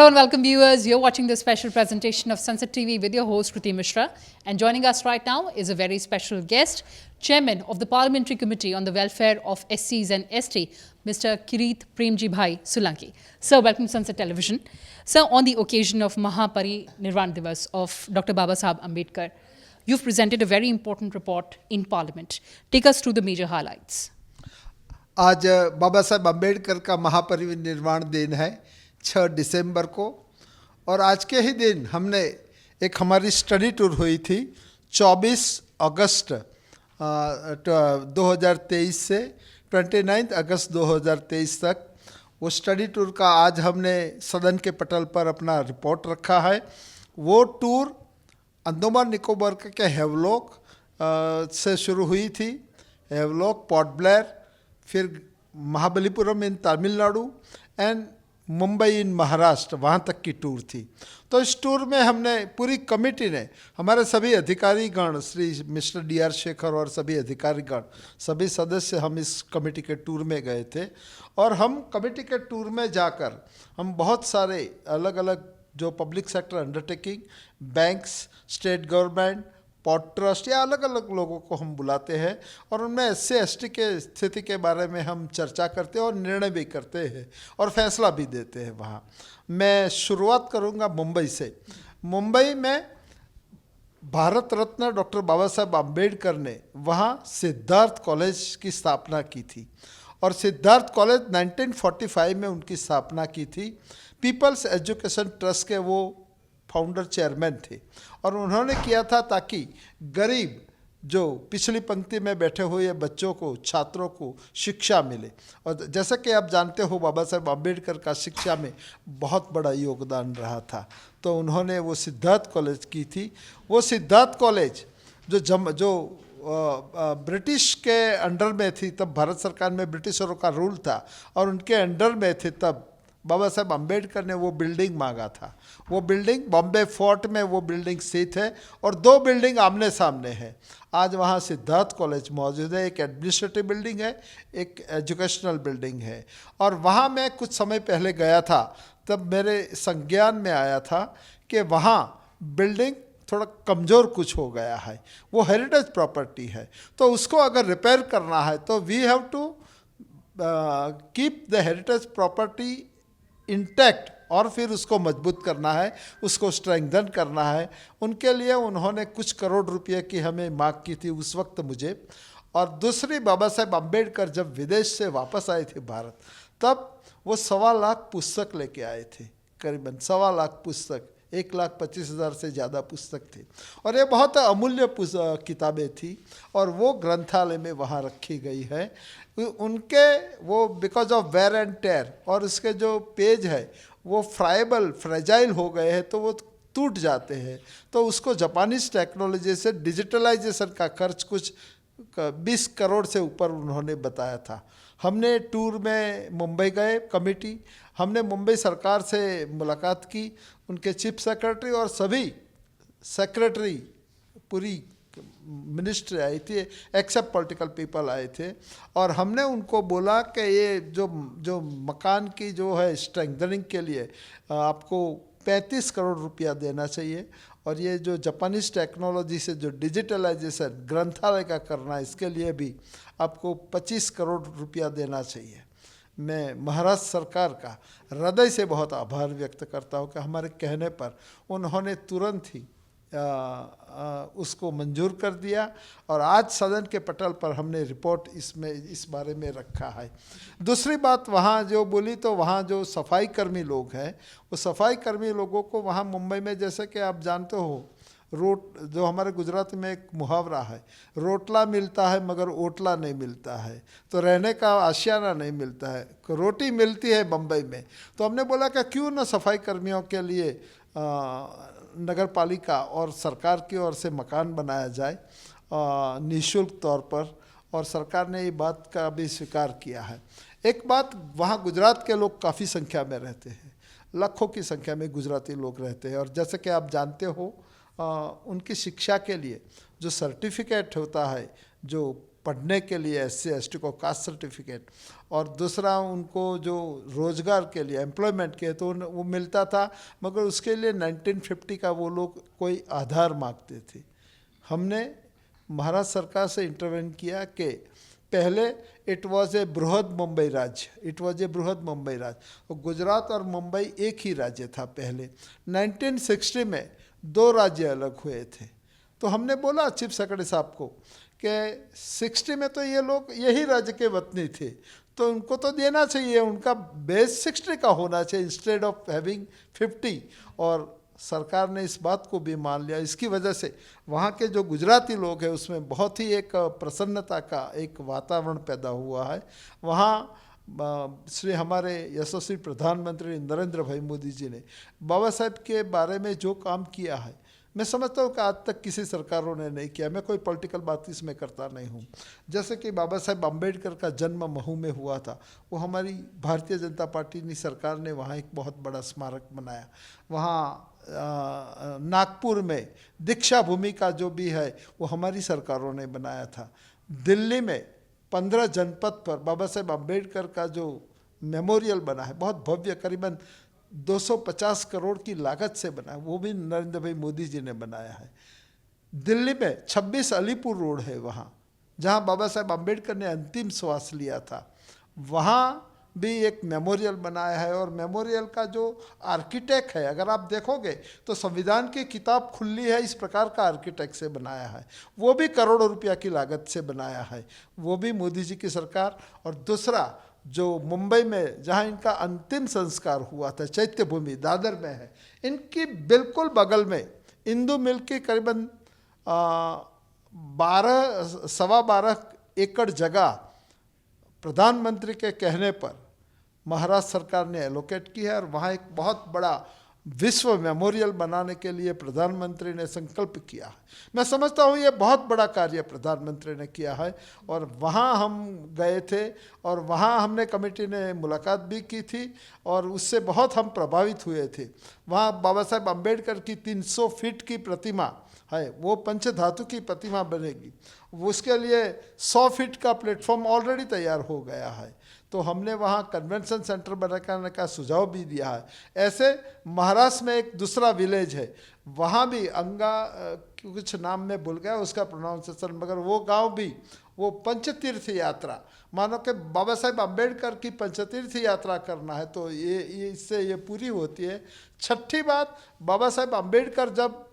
Hello and welcome viewers. You're watching this special presentation of Sunset TV with your host Kriti Mishra. And joining us right now is a very special guest, Chairman of the Parliamentary Committee on the Welfare of SCs and ST, Mr. Kirit Premji Bhai Solanki. Sir, welcome to Sunset Television. Sir, on the occasion of Mahaparinirvan Divas of Dr. Babasaheb Ambedkar, you've presented a very important report in Parliament. Take us through the major highlights. आज बाबा साहब अम्बेडकर का महापरिनिर्वाण दिन है 6 दिसंबर को, और आज के ही दिन हमने एक हमारी स्टडी टूर हुई थी 24 अगस्त 2023 से 29 अगस्त 2023 तक। वो स्टडी टूर का आज हमने सदन के पटल पर अपना रिपोर्ट रखा है। वो टूर अंडमान निकोबार के हेवलॉक से शुरू हुई थी, हेवलॉक, पोर्ट ब्लेयर, फिर महाबलीपुरम इन तमिलनाडु एंड मुंबई इन महाराष्ट्र, वहाँ तक की टूर थी। तो इस टूर में हमने, पूरी कमेटी ने, हमारे सभी अधिकारीगण, श्री मिस्टर DR शेखर और सभी अधिकारीगण, सभी सदस्य हम इस कमेटी के टूर में गए थे। और हम कमेटी के टूर में जाकर हम बहुत सारे अलग अलग जो public sector undertaking, banks, state government, port trust, या अलग अलग लोगों को हम बुलाते हैं और उनमें SC ST के स्थिति के बारे में हम चर्चा करते हैं और निर्णय भी करते हैं और फैसला भी देते हैं वहाँ। मैं शुरुआत करूँगा मुंबई से। मुंबई में भारत रत्न डॉक्टर बाबा साहब अम्बेडकर ने वहाँ सिद्धार्थ कॉलेज की स्थापना की थी, और सिद्धार्थ कॉलेज 1945 में उनकी स्थापना की थी। पीपल्स एजुकेशन ट्रस्ट के वो फाउंडर चेयरमैन थे, और उन्होंने किया था ताकि गरीब, जो पिछली पंक्ति में बैठे हुए बच्चों को, छात्रों को शिक्षा मिले। और जैसा कि आप जानते हो, बाबा साहब अम्बेडकर का शिक्षा में बहुत बड़ा योगदान रहा था, तो उन्होंने वो सिद्धार्थ कॉलेज की थी। वो सिद्धार्थ कॉलेज जो ब्रिटिश के अंडर में थी, तब भारत सरकार में ब्रिटिशरों का रूल था और उनके अंडर में थे, तब बाबा साहब अम्बेडकर ने वो बिल्डिंग मांगा था। वो बिल्डिंग बॉम्बे फोर्ट में वो बिल्डिंग स्थित है, और 2 बिल्डिंग आमने सामने है। आज वहाँ सिद्धार्थ कॉलेज मौजूद है। एक एडमिनिस्ट्रेटिव बिल्डिंग है, एक एजुकेशनल बिल्डिंग है। और वहाँ मैं कुछ समय पहले गया था, तब मेरे संज्ञान में आया था कि वहाँ बिल्डिंग थोड़ा कमज़ोर कुछ हो गया है। वो हेरिटेज प्रॉपर्टी है, तो उसको अगर रिपेयर करना है तो we have to keep the heritage property intact, और फिर उसको मजबूत करना है, उसको स्ट्रेंथन करना है। उनके लिए उन्होंने कुछ करोड़ रुपए की हमें मांग की थी उस वक्त मुझे। और दूसरी, बाबा साहब अम्बेडकर जब विदेश से वापस आए थे भारत, तब वो 1.25 लाख पुस्तक लेके आए थे, करीबन 1.25 लाख पुस्तक, 1,25,000 से ज़्यादा पुस्तक थे, और ये बहुत अमूल्य किताबें थी, और वो ग्रंथालय में वहाँ रखी गई है। उनके वो because of wear and tear, और उसके जो पेज है वो फ्रेजाइल हो गए हैं, तो वो टूट जाते हैं। तो उसको जापानीज टेक्नोलॉजी से डिजिटलाइजेशन का खर्च कुछ 20 करोड़ से ऊपर उन्होंने बताया था। हमने टूर में मुंबई गए, कमेटी, हमने मुंबई सरकार से मुलाकात की, उनके चीफ सेक्रेटरी और सभी सेक्रेटरी, पूरी मिनिस्ट्री आई थी, एक्सेप्ट पॉलिटिकल पीपल आए थे। और हमने उनको बोला कि ये जो मकान की जो है स्ट्रेंथनिंग के लिए आपको 35 करोड़ रुपया देना चाहिए, और ये जो जापानीज टेक्नोलॉजी से जो डिजिटलाइजेशन ग्रंथालय का करना है, इसके लिए भी आपको 25 करोड़ रुपया देना चाहिए। मैं महाराष्ट्र सरकार का हृदय से बहुत आभार व्यक्त करता हूँ कि हमारे कहने पर उन्होंने तुरंत ही उसको मंजूर कर दिया, और आज सदन के पटल पर हमने रिपोर्ट इस बारे में रखा है। दूसरी बात वहाँ जो बोली, तो वहाँ जो सफाई कर्मी लोग हैं, वो सफाई कर्मी लोगों को वहाँ मुंबई में, जैसे कि आप जानते हो, जो हमारे गुजरात में एक मुहावरा है, रोटला मिलता है मगर ओटला नहीं मिलता है, तो रहने का आशियाना नहीं मिलता है। रोटी मिलती है मुंबई में। तो हमने बोला कि क्यों ना सफाई कर्मियों के लिए नगर पालिका और सरकार की ओर से मकान बनाया जाए निःशुल्क तौर पर, और सरकार ने ये बात का भी स्वीकार किया है। एक बात, वहाँ गुजरात के लोग काफ़ी संख्या में रहते हैं, लाखों की संख्या में गुजराती लोग रहते हैं, और जैसे कि आप जानते हो, उनकी शिक्षा के लिए जो सर्टिफिकेट होता है, जो पढ़ने के लिए SC ST को कास्ट सर्टिफिकेट, और दूसरा उनको जो रोज़गार के लिए एम्प्लॉयमेंट के तो वो मिलता था, मगर उसके लिए 1950 का वो लोग कोई आधार मांगते थे। हमने महाराष्ट्र सरकार से इंटरवेन किया कि पहले इट वॉज ए बृहद मुंबई राज्य, इट वॉज ए बृहद मुंबई राज्य, तो गुजरात और मुंबई एक ही राज्य था पहले। 1960 में 2 राज्य अलग हुए थे। तो हमने बोला चीफ सेक्रेटरी साहब को कि 60 में तो ये लोग यही राज्य के वतनी थे, तो उनको तो देना चाहिए, उनका बेस 60 का होना चाहिए इंस्टेड ऑफ हैविंग 50। और सरकार ने इस बात को भी मान लिया। इसकी वजह से वहाँ के जो गुजराती लोग हैं उसमें बहुत ही एक प्रसन्नता का एक वातावरण पैदा हुआ है। वहाँ श्री हमारे यशस्वी प्रधानमंत्री नरेंद्र भाई मोदी जी ने बाबा साहब के बारे में जो काम किया है, मैं समझता हूँ कि आज तक किसी सरकारों ने नहीं किया। मैं कोई पॉलिटिकल बात इसमें करता नहीं हूँ। जैसे कि बाबा साहेब अम्बेडकर का जन्म महू में हुआ था, वो हमारी भारतीय जनता पार्टी की सरकार ने वहाँ एक बहुत बड़ा स्मारक बनाया। वहाँ नागपुर में दीक्षा भूमि का जो भी है वो हमारी सरकारों ने बनाया था। दिल्ली में 15 जनपद पर बाबा साहेब अम्बेडकर का जो मेमोरियल बना है, बहुत भव्य, करीबन 250 करोड़ की लागत से बना है, वो भी नरेंद्र भाई मोदी जी ने बनाया है। दिल्ली में 26 अलीपुर रोड है, वहाँ जहाँ बाबा साहेब अम्बेडकर ने अंतिम श्वास लिया था, वहाँ भी एक मेमोरियल बनाया है। और मेमोरियल का जो आर्किटेक्ट है, अगर आप देखोगे तो संविधान की किताब खुली है, इस प्रकार का आर्किटेक्ट से बनाया है, वो भी करोड़ों रुपया की लागत से बनाया है, वो भी मोदी जी की सरकार। और दूसरा जो मुंबई में जहाँ इनका अंतिम संस्कार हुआ था, चैत्य भूमि दादर में है, इनकी बिल्कुल बगल में इंदू मिल की करीबन 12 एकड़ जगह प्रधानमंत्री के कहने पर महाराष्ट्र सरकार ने एलोकेट की है, और वहाँ एक बहुत बड़ा विश्व मेमोरियल बनाने के लिए प्रधानमंत्री ने संकल्प किया है। मैं समझता हूँ ये बहुत बड़ा कार्य प्रधानमंत्री ने किया है। और वहाँ हम गए थे, और वहाँ हमने कमेटी ने मुलाकात भी की थी, और उससे बहुत हम प्रभावित हुए थे। वहाँ बाबा साहेब अम्बेडकर की 300 फीट की प्रतिमा है, वो पंचधातु की प्रतिमा बनेगी। उसके लिए 100 फीट का प्लेटफॉर्म ऑलरेडी तैयार हो गया है। तो हमने वहाँ कन्वेंशन सेंटर बनाने का सुझाव भी दिया है। ऐसे महाराष्ट्र में एक दूसरा विलेज है, वहाँ भी अंगा कुछ नाम में भूल गया उसका प्रोनाउंसिएशन, मगर वो गांव भी वो पंचतीर्थ यात्रा, मानो कि बाबा साहेब अम्बेडकर की पंचतीर्थ यात्रा करना है, तो ये इससे ये पूरी होती है। छठी बात, बाबा साहेब अम्बेडकर जब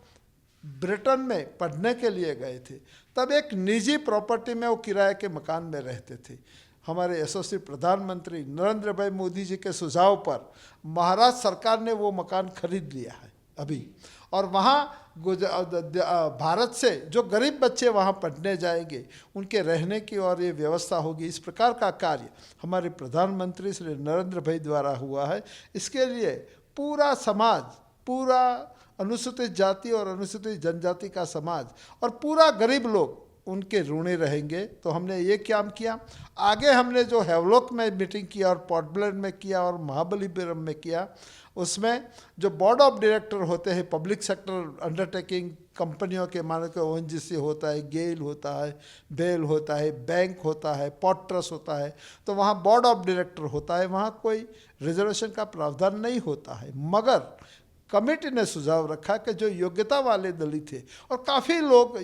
ब्रिटेन में पढ़ने के लिए गए थे, तब एक निजी प्रॉपर्टी में वो किराए के मकान में रहते थे। हमारे यशस्वी प्रधानमंत्री नरेंद्र भाई मोदी जी के सुझाव पर महाराष्ट्र सरकार ने वो मकान खरीद लिया है अभी, और वहाँ भारत से जो गरीब बच्चे वहाँ पढ़ने जाएंगे उनके रहने की और ये व्यवस्था होगी। इस प्रकार का कार्य हमारे प्रधानमंत्री श्री नरेंद्र भाई द्वारा हुआ है। इसके लिए पूरा समाज, पूरा अनुसूचित जाति और अनुसूचित जनजाति का समाज और पूरा गरीब लोग उनके ऋणी रहेंगे। तो हमने ये काम किया। आगे हमने जो हेवलॉक में मीटिंग किया और पोर्ट ब्लेयर में किया और महाबलीपुरम में किया, उसमें जो बोर्ड ऑफ डायरेक्टर होते हैं पब्लिक सेक्टर अंडरटेकिंग कंपनियों के, मानो कि ONGC होता है, गेल होता है, बेल होता है, बैंक होता है, पोर्ट ट्रस्ट होता है, तो वहाँ बोर्ड ऑफ डायरेक्टर होता है, वहाँ कोई रिजर्वेशन का प्रावधान नहीं होता है। मगर कमेटी ने सुझाव रखा कि जो योग्यता वाले दलित थे, और काफ़ी लोग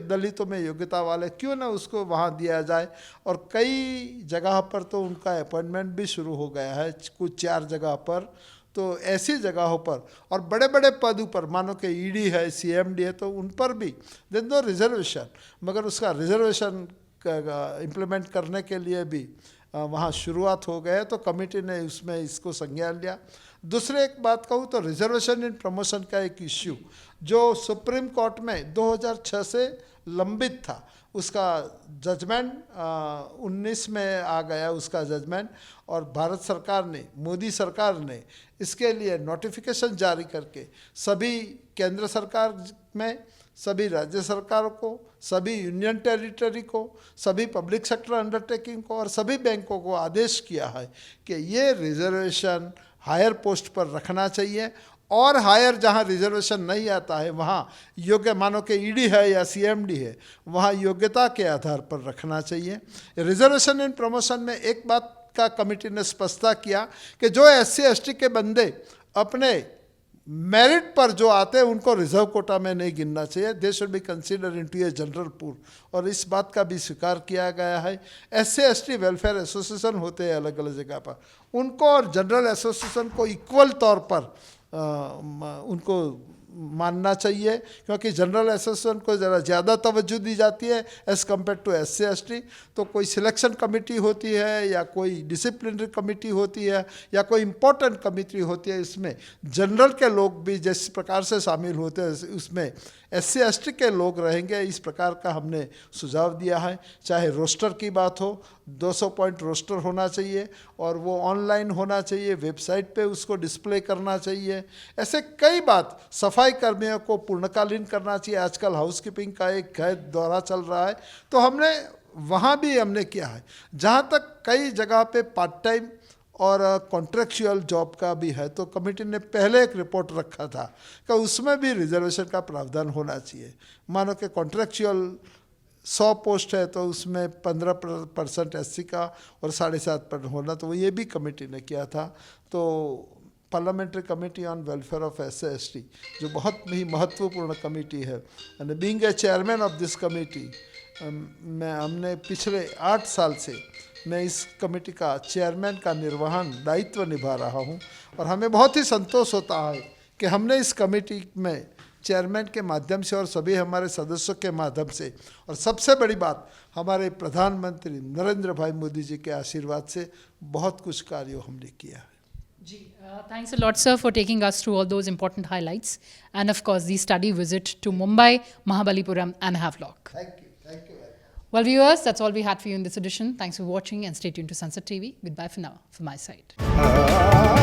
दलितों में योग्यता वाले, क्यों ना उसको वहाँ दिया जाए। और कई जगह पर तो उनका अपॉइंटमेंट भी शुरू हो गया है, कुछ 4 जगह पर। तो ऐसी जगहों पर और बड़े बड़े पदों पर, मानो कि ED है, CMD है, तो उन पर भी दे दो रिजर्वेशन, मगर उसका रिजर्वेशन इम्प्लीमेंट करने के लिए भी वहाँ शुरुआत हो गया। तो कमेटी ने उसमें इसको संज्ञान लिया। दूसरे एक बात कहूँ तो रिजर्वेशन इन प्रमोशन का एक इश्यू जो सुप्रीम कोर्ट में 2006 से लंबित था, उसका जजमेंट 19 में आ गया उसका जजमेंट, और भारत सरकार ने, मोदी सरकार ने इसके लिए नोटिफिकेशन जारी करके सभी केंद्र सरकार में, सभी राज्य सरकारों को, सभी यूनियन टेरिटरी को, सभी पब्लिक सेक्टर अंडरटेकिंग को और सभी बैंकों को आदेश किया है कि ये रिजर्वेशन हायर पोस्ट पर रखना चाहिए और हायर जहाँ रिजर्वेशन नहीं आता है वहाँ योग्य, मानो कि ईडी है या सीएमडी है, वहाँ योग्यता के आधार पर रखना चाहिए। रिजर्वेशन इन प्रमोशन में एक बात का कमेटी ने स्पष्टता किया कि जो एससी एसटी के बंदे अपने मेरिट पर जो आते हैं उनको रिजर्व कोटा में नहीं गिनना चाहिए, they should be consider into a general pool, और इस बात का भी स्वीकार किया गया है। एससी एसटी वेलफेयर एसोसिएशन होते हैं अलग अलग जगह पर, उनको और जनरल एसोसिएशन को इक्वल तौर पर उनको मानना चाहिए, क्योंकि जनरल एसोसिएशन को ज़रा ज़्यादा तवज्जो दी जाती है as compared to SC ST. तो कोई सिलेक्शन कमेटी होती है या कोई डिसिप्लिनरी कमेटी होती है या कोई इम्पोर्टेंट कमेटी होती है, इसमें जनरल के लोग भी जिस प्रकार से शामिल होते हैं उसमें एससी एसटी के लोग रहेंगे, इस प्रकार का हमने सुझाव दिया है। चाहे रोस्टर की बात हो, 200 पॉइंट रोस्टर होना चाहिए और वो ऑनलाइन होना चाहिए, वेबसाइट पे उसको डिस्प्ले करना चाहिए। ऐसे कई बात, सफाई कर्मियों को पूर्णकालीन करना चाहिए, आजकल हाउसकीपिंग का एक दौरा चल रहा है, तो हमने वहाँ भी हमने किया है। जहाँ तक कई जगह पे पार्ट टाइम और कॉन्ट्रेक्चुअल जॉब का भी है, तो कमेटी ने पहले एक रिपोर्ट रखा था कि उसमें भी रिजर्वेशन का प्रावधान होना चाहिए। मानो कि कॉन्ट्रेक्चुअल 100 पोस्ट है तो उसमें 15% एससी का और 7.5% होना, तो ये भी कमेटी ने किया था। तो parliamentary committee on welfare of SC ST जो बहुत ही महत्वपूर्ण कमेटी है, and being a chairman of this committee, हमने पिछले 8 साल से मैं इस कमेटी का चेयरमैन का निर्वहन दायित्व निभा रहा हूं, और हमें बहुत ही संतोष होता है कि हमने इस कमेटी में चेयरमैन के माध्यम से और सभी हमारे सदस्यों के माध्यम से, और सबसे बड़ी बात हमारे प्रधानमंत्री नरेंद्र भाई मोदी जी के आशीर्वाद से बहुत कुछ कार्य हमने किया है। Thanks a lot, sir, for taking us through all those important highlights, and of course the study visit to Mumbai, Mahabalipuram and Havelock. Thank you very much. Well, viewers, that's all we had for you in this edition. Thanks for watching and stay tuned to Sunset TV. Goodbye for now from my side.